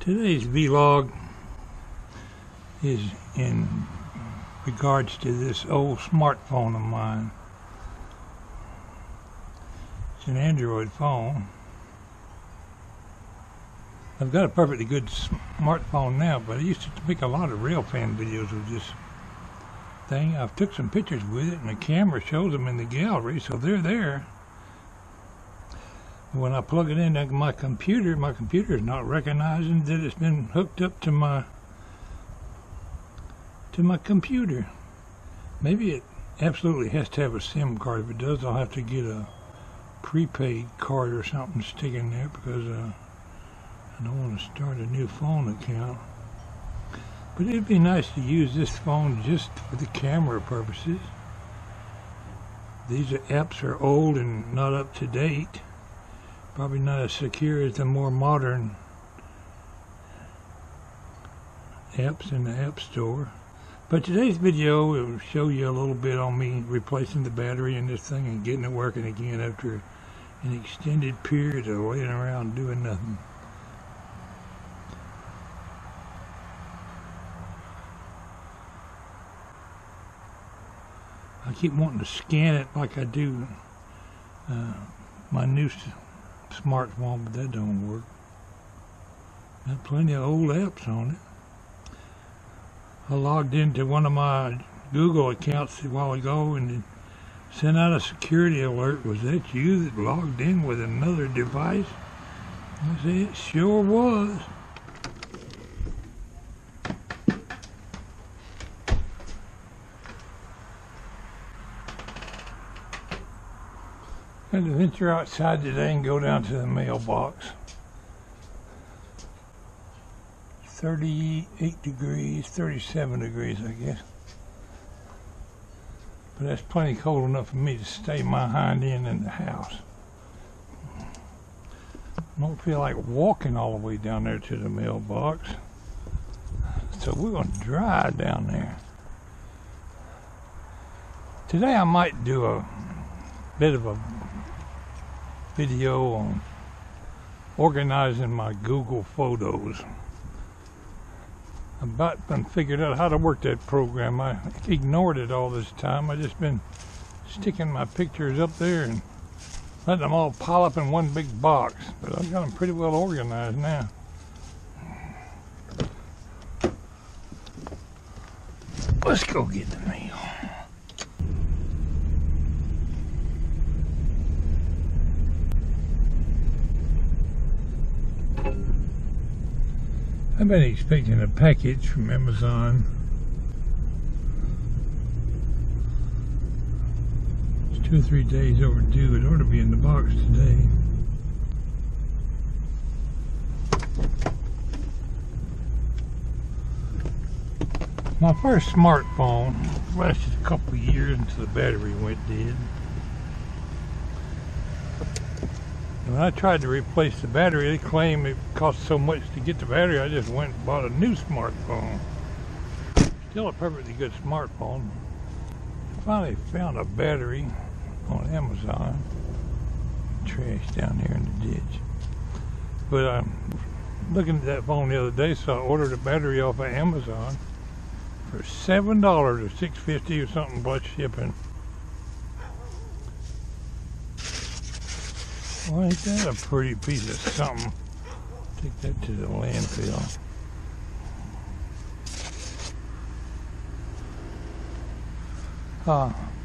Today's vlog is in regards to this old smartphone of mine. It's an Android phone. I've got a perfectly good smartphone now, but I used to make a lot of railpan videos with this thing. I've took some pictures with it, and the camera shows them in the gallery, so they're there. When I plug it into my computer is not recognizing that it's been hooked up to my computer. Maybe it absolutely has to have a SIM card. If it does, I'll have to get a prepaid card or something sticking there, because I don't want to start a new phone account. But it'd be nice to use this phone just for the camera purposes. These apps are old and not up to date. Probably not as secure as the more modern apps in the App Store. But today's video will show you a little bit on me replacing the battery in this thing and getting it working again after an extended period of laying around doing nothing. I keep wanting to scan it like I do my new smartphone, but that don't work. Got plenty of old apps on it. I logged into one of my Google accounts a while ago and it sent out a security alert. Was that you that logged in with another device? I said, it sure was. I had to venture outside today and go down to the mailbox. 38 degrees, 37 degrees, I guess. But that's plenty cold enough for me to stay my hind end in the house. I don't feel like walking all the way down there to the mailbox. So we're going to drive down there. Today I might do a bit of a video on organizing my Google photos. I've about been figured out how to work that program. I ignored it all this time. I just been sticking my pictures up there and letting them all pile up in one big box. But I've got them pretty well organized now. Let's go get the mail. I've been expecting a package from Amazon. It's 2 or 3 days overdue. It ought to be in the box today. My first smartphone lasted a couple of years until the battery went dead. When I tried to replace the battery, they claimed it cost so much to get the battery, I just went and bought a new smartphone. Still a perfectly good smartphone. I finally found a battery on Amazon. Trash down here in the ditch. But I'm looking at that phone the other day, so I ordered a battery off of Amazon for $7 or $6.50 or something plus shipping. Well, ain't that a pretty piece of something? Take that to the landfill.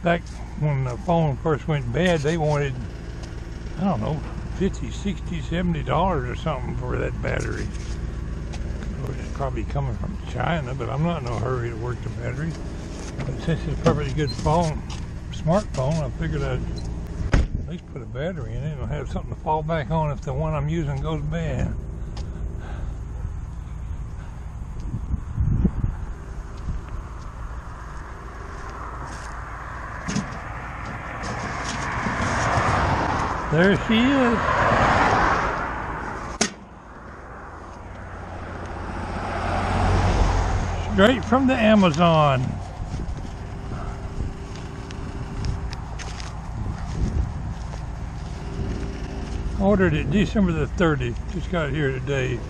Back when the phone first went bad, they wanted, I don't know, $50, $60, $70 or something for that battery. It's probably coming from China, but I'm not in a hurry to work the battery. But since it's a perfectly good phone, smartphone, I figured I'd at least put a battery in it and have something to fall back on if the one I'm using goes bad. There she is. Straight from the Amazon. Ordered it December the 30th. Just got here today.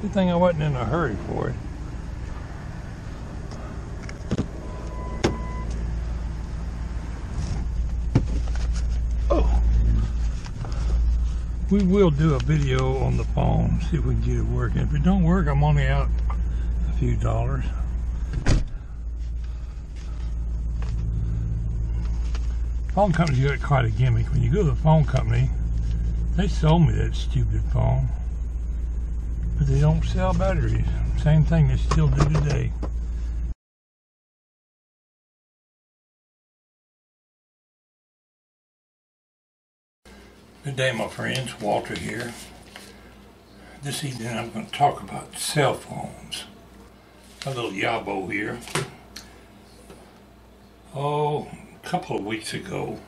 Good thing I wasn't in a hurry for it. Oh, we will do a video on the phone, see if we can get it working. If it don't work, I'm only out a few dollars. Phone company's got quite a gimmick. When you go to the phone company, they sold me that stupid phone, but they don't sell batteries. Same thing they still do today. Good day, my friends. Walter here. This evening I'm going to talk about cell phones. A little yabo here. Oh, a couple of weeks ago,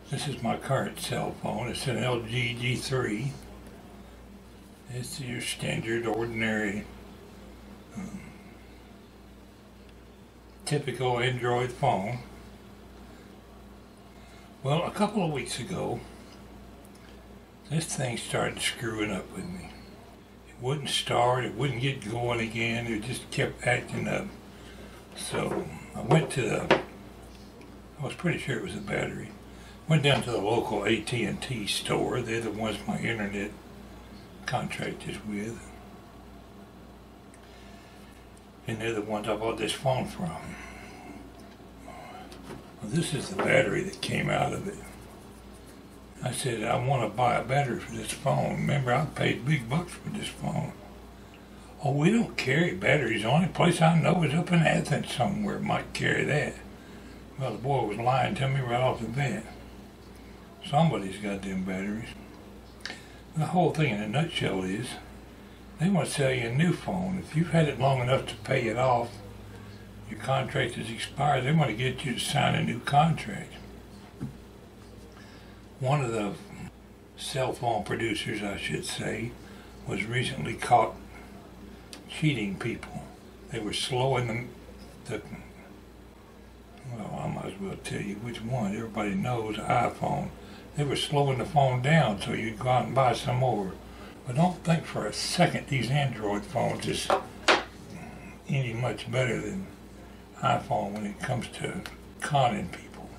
this is my current cell phone. It's an LG G3. It's your standard, ordinary, typical Android phone. Well, a couple of weeks ago, this thing started screwing up with me. It wouldn't start, it wouldn't get going again, it just kept acting up. So I went to I was pretty sure it was a battery. Went down to the local AT&T store. They're the ones my internet contract is with. And they're the ones I bought this phone from. Well, this is the battery that came out of it. I said, I want to buy a battery for this phone. Remember, I paid big bucks for this phone. Oh, we don't carry batteries. The only place I know is up in Athens somewhere might carry that. Well, the boy was lying to me right off the bat. Somebody's got them batteries. The whole thing in a nutshell is, they want to sell you a new phone. If you've had it long enough to pay it off, your contract has expired, they want to get you to sign a new contract. One of the cell phone producers, I should say, was recently caught cheating people. They were slowing well, I might as well tell you which one. Everybody knows iPhone. They were slowing the phone down so you'd go out and buy some more. But don't think for a second these Android phones is any much better than iPhone when it comes to conning people.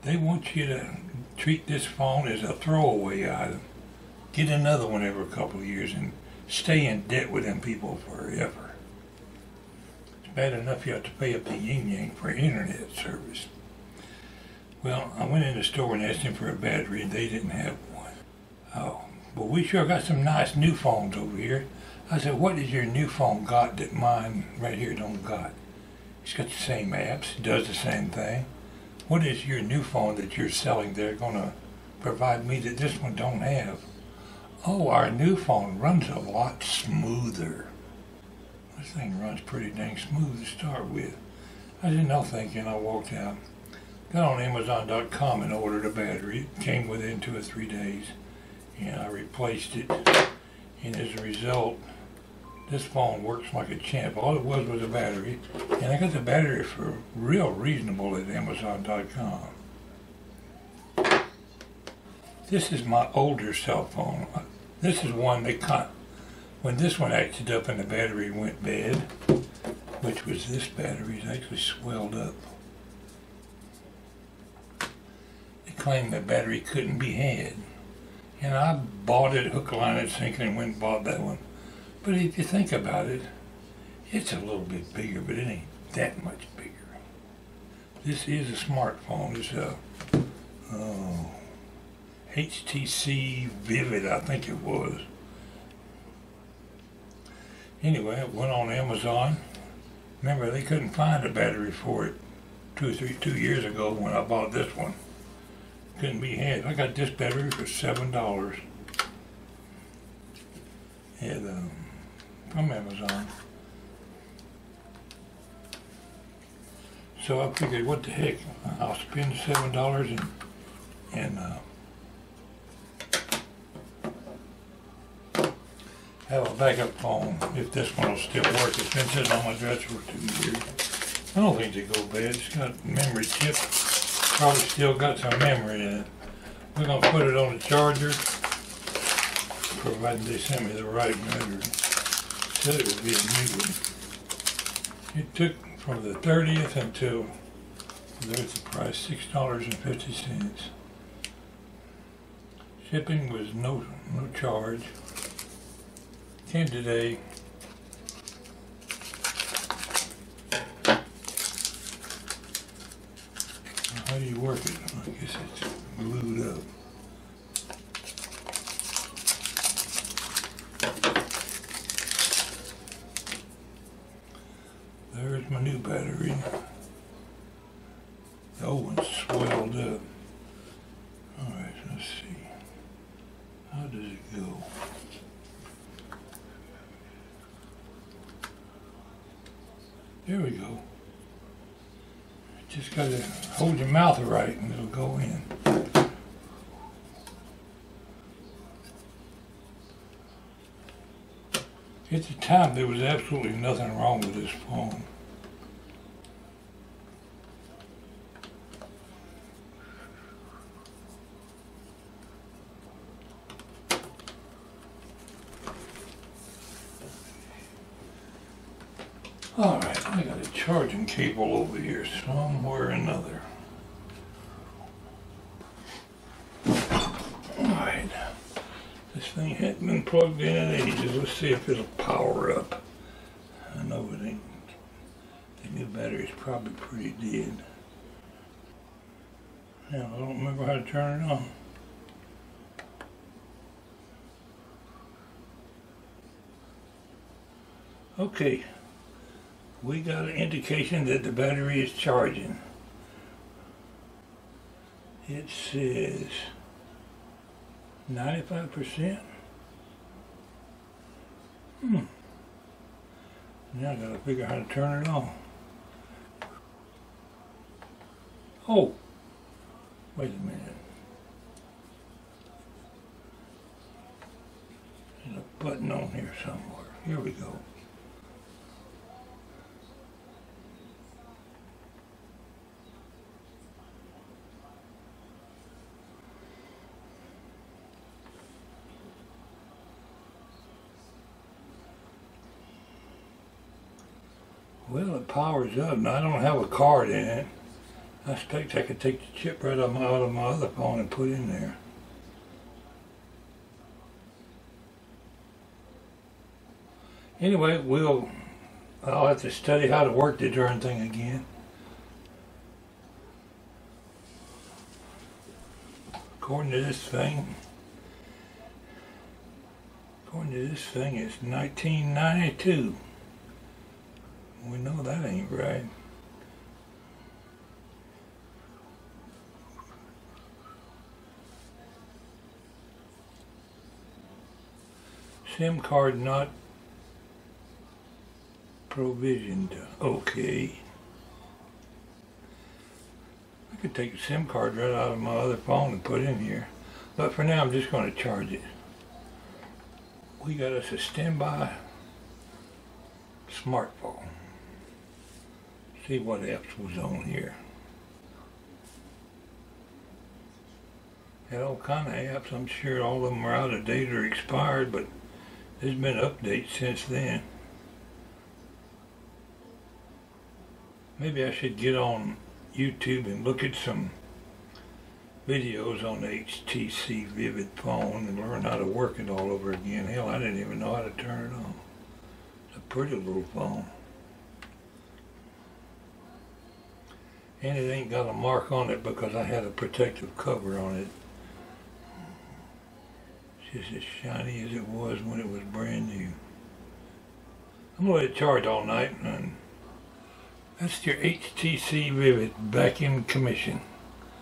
They want you to treat this phone as a throwaway item. Get another one every couple of years and stay in debt with them people forever. It's bad enough you have to pay up the yin-yang for internet service. Well, I went in the store and asked them for a battery and they didn't have one. Oh, well, we sure got some nice new phones over here. I said, what has your new phone got that mine right here don't got? It's got the same apps, it does the same thing. What is your new phone that you're selling there going to provide me that this one don't have? Oh, our new phone runs a lot smoother. This thing runs pretty dang smooth to start with. I didn't know thinking. I walked out, got on Amazon.com and ordered a battery. It came within 2 or 3 days, and I replaced it. And as a result, this phone works like a champ. All it was a battery, and I got the battery for real reasonable at Amazon.com. This is my older cell phone. This is one they caught when this one acted up and the battery went bad, which was this battery. It actually swelled up. They claimed that battery couldn't be had, and I bought it hook, line, and sinker and went and bought that one. But if you think about it, it's a little bit bigger, but it ain't that much bigger. This is a smartphone. It's a HTC Vivid, I think it was. Anyway, I went on Amazon. Remember, they couldn't find a battery for it 2 years ago when I bought this one. Couldn't be had. I got this battery for $7. And, from Amazon. So I figured, what the heck, I'll spend $7 and have a backup phone if this one will still work. It's been sitting on my dresser for 2 years. I don't think they go bad. It's got a memory chip. Probably still got some memory in it. We're going to put it on the charger, provided they send me the right battery. said it would be a new one. It took from the 30th until, there's the price, $6.50. Shipping was no charge. Came today. How do you work it? I guess it's glued up. There's my new battery. The old one's swelled up. Alright, let's see. How does it go? There we go. Just gotta hold your mouth right and it'll go in. At the time, there was absolutely nothing wrong with this phone. Alright, I got a charging cable over here somewhere or another. Alright, this thing hadn't been plugged in ages. Let's see if it'll power up. I know it ain't. The new battery's probably pretty dead. Now, I don't remember how to turn it on. Okay. We got an indication that the battery is charging. It says 95%. Now I gotta figure out how to turn it on. Oh, wait a minute. There's a button on here somewhere. Here we go. Well, it powers up. Now, I don't have a card in it. I expect I could take the chip right out of my other phone and put in there. Anyway, I'll have to study how to work the darn thing again. According to this thing, it's 1992. We know that ain't right. SIM card not provisioned. Okay. I could take a SIM card right out of my other phone and put in here. But for now, I'm just going to charge it. We got us a standby smartphone. See what apps was on here. Had all kind of apps. I'm sure all of them are out of date or expired, but there's been updates since then. Maybe I should get on YouTube and look at some videos on the HTC Vivid phone and learn how to work it all over again. Hell, I didn't even know how to turn it on. It's a pretty little phone. And it ain't got a mark on it because I had a protective cover on it. It's just as shiny as it was when it was brand new. I'm going to let it charge all night, and that's your HTC Vivid back in commission.